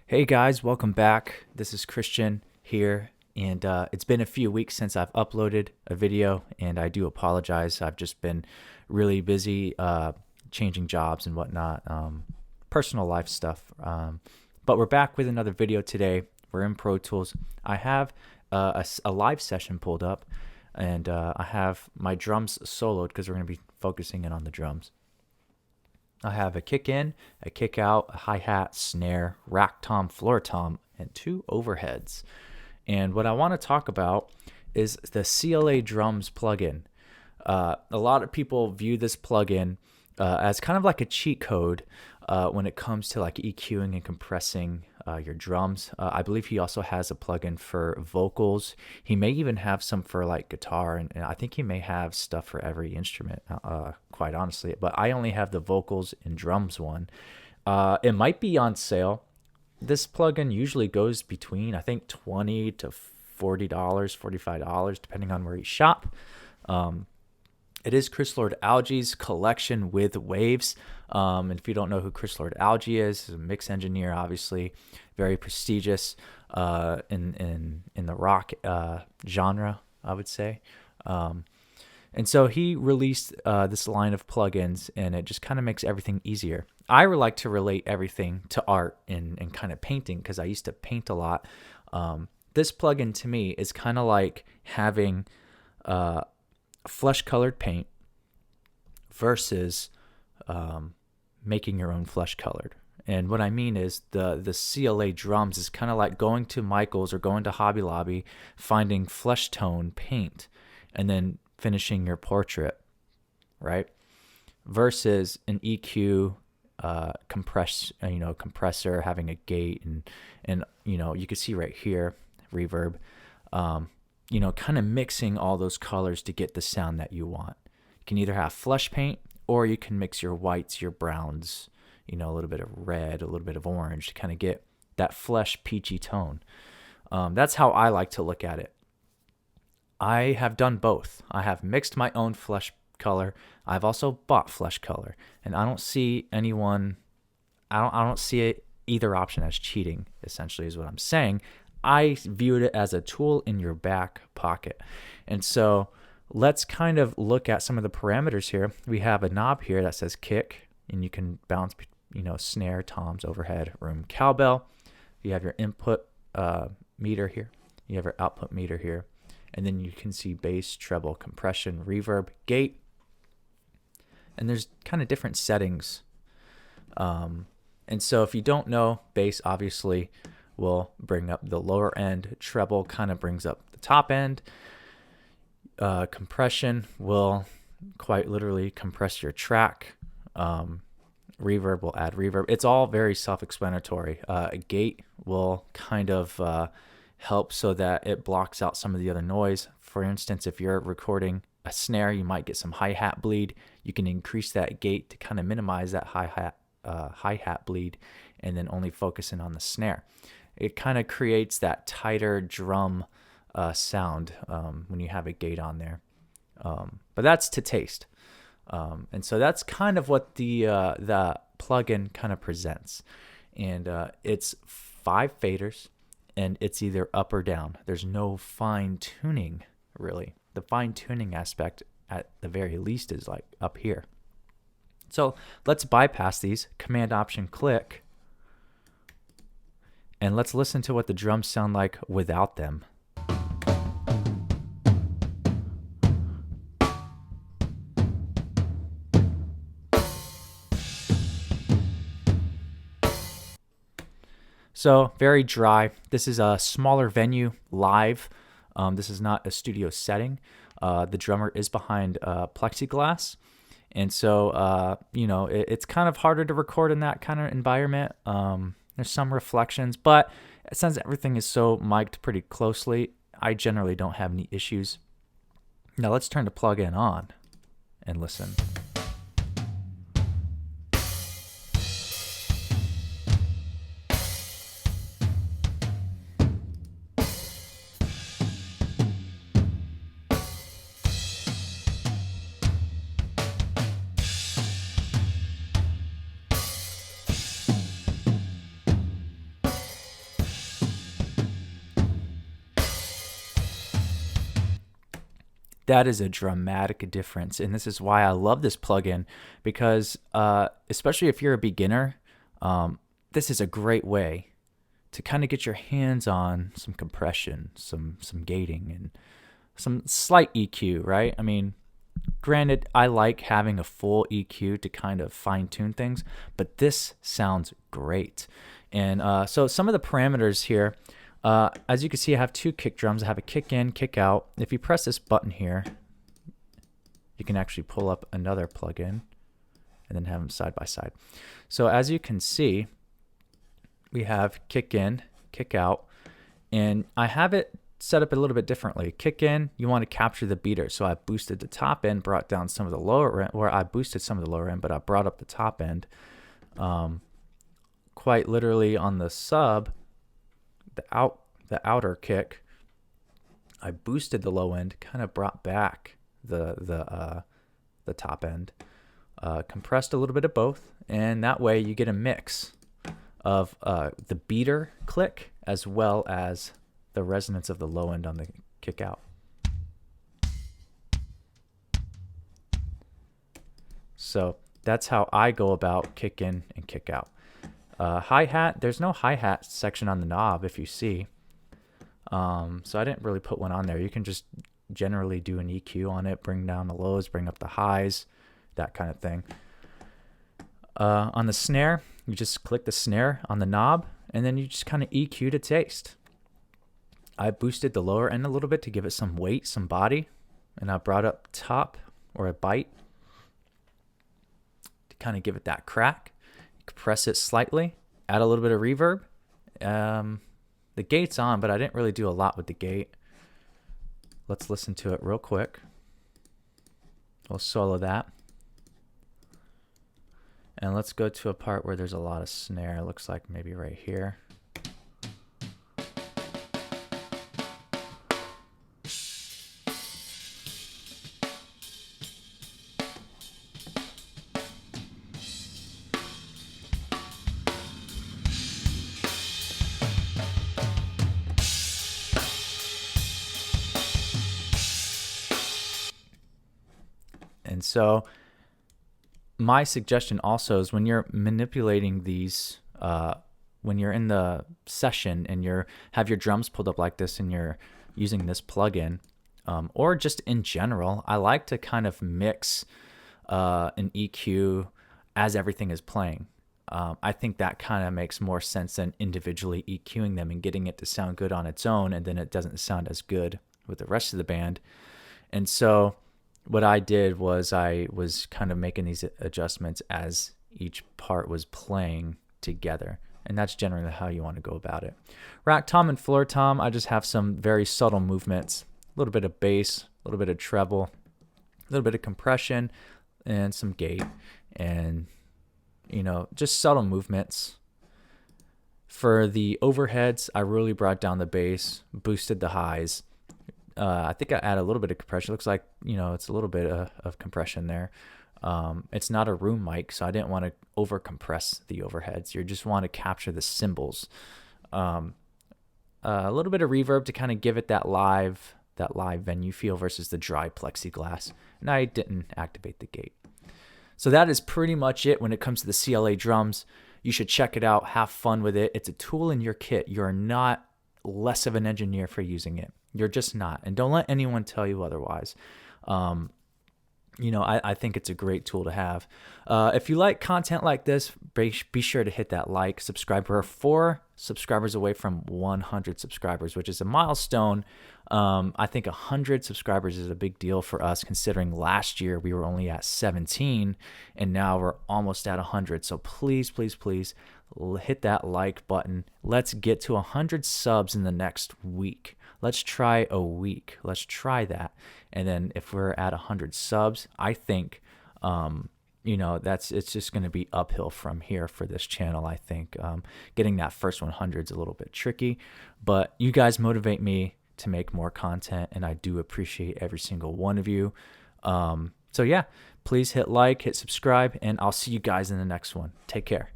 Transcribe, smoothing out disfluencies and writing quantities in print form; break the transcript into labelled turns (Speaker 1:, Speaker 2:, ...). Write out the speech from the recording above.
Speaker 1: Hey guys, welcome back. This is Christian here, and it's been a few weeks since I've uploaded a video, and I do apologize. I've just been really busy changing jobs and whatnot, personal life stuff. But we're back with another video today. We're in Pro Tools. I have a live session pulled up, and I have my drums soloed because we're going to be focusing in on the drums. I have a kick in, a kick out, a hi-hat, snare, rack tom, floor tom, and 2 overheads. And what I want to talk about is the CLA Drums plugin. A lot of people view this plugin as kind of like a cheat code when it comes to like EQing and compressing your drums. I believe he also has a plugin for vocals. He may even have some for like guitar, and I think he may have stuff for every instrument, quite honestly. But I only have the vocals and drums one. It might be on sale. This plugin usually goes between, I think, $20 to $40, $45, depending on where you shop. It is Chris Lord Alge's collection with waves. And if you don't know who Chris Lord Alge is, he's a mix engineer, obviously, very prestigious in the rock genre, I would say. And so he released this line of plugins, and it just kind of makes everything easier. I would like to relate everything to art and kind of painting because I used to paint a lot. This plugin to me is kind of like having flesh colored paint versus making your own flesh colored. And what I mean is the CLA Drums is kind of like going to Michael's or going to Hobby Lobby, finding flesh tone paint, and then finishing your portrait, right? Versus an EQ compressor, having a gate, and you can see right here reverb. Kind of mixing all those colors to get the sound that you want. You can either have flesh paint or you can mix your whites, your browns, a little bit of red, a little bit of orange to kind of get that flesh peachy tone. That's how I like to look at it. I have done both. I have mixed my own flesh color. I've also bought flesh color, and I don't see anyone. I don't see it, either option as cheating. Essentially, is what I'm saying. I viewed it as a tool in your back pocket. And so let's kind of look at some of the parameters here. We have a knob here that says kick, and you can bounce, snare, toms, overhead, room, cowbell. You have your input meter here. You have your output meter here. And then you can see bass, treble, compression, reverb, gate. And there's kind of different settings. And so if you don't know, bass obviously will bring up the lower end. Treble kind of brings up the top end. Compression will quite literally compress your track. Reverb will add reverb. It's all very self-explanatory. A gate will kind of help so that it blocks out some of the other noise. For instance, if you're recording a snare, you might get some hi-hat bleed. You can increase that gate to kind of minimize that hi-hat bleed, and then only focus in on the snare. It kind of creates that tighter drum sound when you have a gate on there. But that's to taste. And so that's kind of what the plugin kind of presents. And it's 5 faders, and it's either up or down. There's no fine tuning, really. The fine tuning aspect, at the very least, is like up here. So let's bypass these. Command Option click. And let's listen to what the drums sound like without them. So very dry. This is a smaller venue live. This is not a studio setting. The drummer is behind plexiglass. And so, it's kind of harder to record in that kind of environment. There's some reflections, but since everything is so mic'd pretty closely, I generally don't have any issues. Now let's turn the plug-in on and listen. That is a dramatic difference. And this is why I love this plugin, because especially if you're a beginner, this is a great way to kind of get your hands on some compression, some gating, and some slight EQ, right? I mean, granted, I like having a full EQ to kind of fine tune things, but this sounds great. And so some of the parameters here, as you can see, I have two kick drums. I have a kick in, kick out. If you press this button here, you can actually pull up another plugin and then have them side by side. So as you can see, we have kick in, kick out, and I have it set up a little bit differently. Kick in, you want to capture the beater. So I boosted the top end, brought down some of the lower end, or I boosted some of the lower end, but I brought up the top end. Quite literally on the sub, the outer kick, I boosted the low end, kind of brought back the top end, compressed a little bit of both, and that way you get a mix of the beater click as well as the resonance of the low end on the kick out. So that's how I go about kick in and kick out. Hi-hat, there's no hi-hat section on the knob if you see. So I didn't really put one on there. You can just generally do an EQ on it, bring down the lows, bring up the highs, that kind of thing. On the snare, you just click the snare on the knob, and then you just kind of EQ to taste. I boosted the lower end a little bit to give it some weight, some body, and I brought up top, or a bite, to kind of give it that crack. Compress it slightly, add a little bit of reverb. The gate's on, but I didn't really do a lot with the gate. Let's listen to it real quick. We'll solo that. And let's go to a part where there's a lot of snare. It looks like maybe right here. And so my suggestion also is when you're manipulating these, when you're in the session and have your drums pulled up like this and you're using this plugin, or just in general, I like to kind of mix an EQ as everything is playing. I think that kind of makes more sense than individually EQing them and getting it to sound good on its own, and then it doesn't sound as good with the rest of the band. And so what I did was I was kind of making these adjustments as each part was playing together. And that's generally how you want to go about it. Rack tom and floor tom, I just have some very subtle movements. A little bit of bass, a little bit of treble, a little bit of compression, and some gate. And, just subtle movements. For the overheads, I really brought down the bass, boosted the highs. I think I add a little bit of compression. It looks like, it's a little bit of compression there. It's not a room mic, so I didn't want to over compress the overheads. You just want to capture the cymbals. A little bit of reverb to kind of give it that live venue feel versus the dry plexiglass. And I didn't activate the gate. So that is pretty much it when it comes to the CLA drums. You should check it out. Have fun with it. It's a tool in your kit. You're not less of an engineer for using it. You're just not. And don't let anyone tell you otherwise. I think it's a great tool to have. If you like content like this, be sure to hit that like, subscribe. We're 4 subscribers away from 100 subscribers, which is a milestone. I think 100 subscribers is a big deal for us, considering last year we were only at 17, and now we're almost at 100. So please, please, please hit that like button. Let's get to 100 subs in the next week. Let's try a week. Let's try that. And then if we're at 100 subs, I think, it's just going to be uphill from here for this channel. I think getting that first 100 is a little bit tricky, but you guys motivate me to make more content, and I do appreciate every single one of you. So yeah, please hit like, hit subscribe, and I'll see you guys in the next one. Take care.